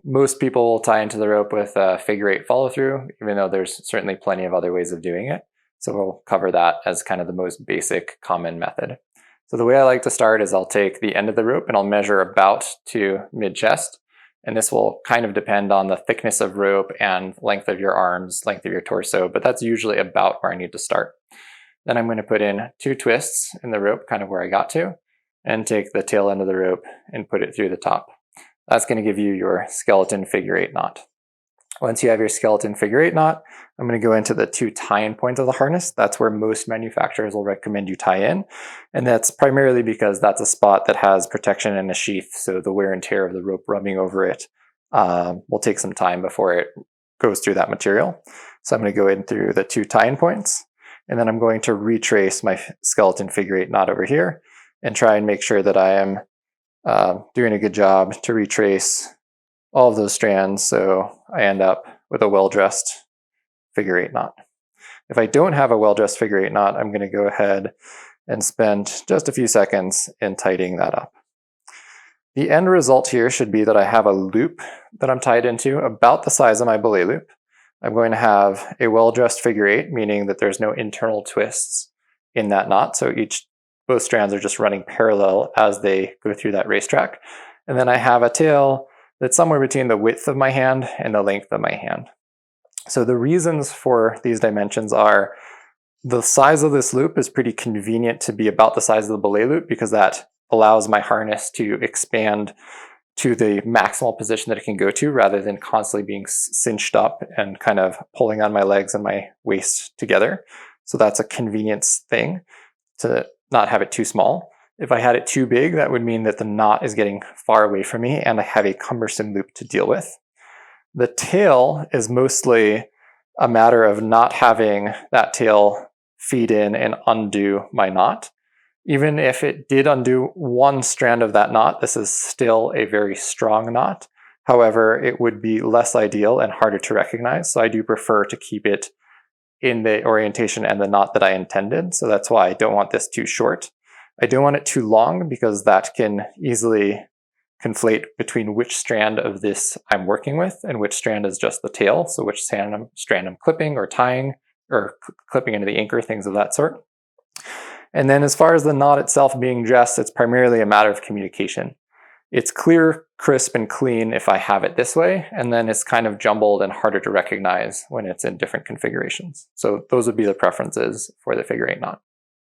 Most people will tie into the rope with a figure-8 follow-through, even though there's certainly plenty of other ways of doing it. So we'll cover that as kind of the most basic common method. So the way I like to start is I'll take the end of the rope and I'll measure about to mid-chest. And this will kind of depend on the thickness of rope and length of your arms, length of your torso, but that's usually about where I need to start. Then I'm going to put in 2 twists in the rope, kind of where I got to, and take the tail end of the rope and put it through the top. That's going to give you your skeleton figure-8 knot. Once you have your skeleton figure-8 knot, I'm going to go into the 2 tie-in points of the harness. That's where most manufacturers will recommend you tie in. And that's primarily because that's a spot that has protection and a sheath, so the wear and tear of the rope rubbing over it will take some time before it goes through that material. So I'm going to go in through the 2 tie-in points, and then I'm going to retrace my skeleton figure-8 knot over here and try and make sure that I am doing a good job to retrace all of those strands so I end up with a well-dressed figure-8 knot. If I don't have a well-dressed figure-8 knot, I'm going to go ahead and spend just a few seconds in tightening that up. The end result here should be that I have a loop that I'm tied into about the size of my belay loop. I'm going to have a well-dressed figure-8, meaning that there's no internal twists in that knot, so both strands are just running parallel as they go through that racetrack. And then I have a tail that's somewhere between the width of my hand and the length of my hand. So the reasons for these dimensions are the size of this loop is pretty convenient to be about the size of the belay loop because that allows my harness to expand to the maximal position that it can go to rather than constantly being cinched up and kind of pulling on my legs and my waist together. So that's a convenience thing to not have it too small. If I had it too big, that would mean that the knot is getting far away from me and I have a cumbersome loop to deal with. The tail is mostly a matter of not having that tail feed in and undo my knot. Even if it did undo one strand of that knot, this is still a very strong knot. However, it would be less ideal and harder to recognize. So I do prefer to keep it in the orientation and the knot that I intended. So that's why I don't want this too short. I don't want it too long because that can easily conflate between which strand of this I'm working with and which strand is just the tail. So which strand I'm clipping or tying or clipping into the anchor, things of that sort. And then as far as the knot itself being dressed, it's primarily a matter of communication. It's clear, crisp, and clean if I have it this way, and then it's kind of jumbled and harder to recognize when it's in different configurations. So those would be the preferences for the figure-8 knot.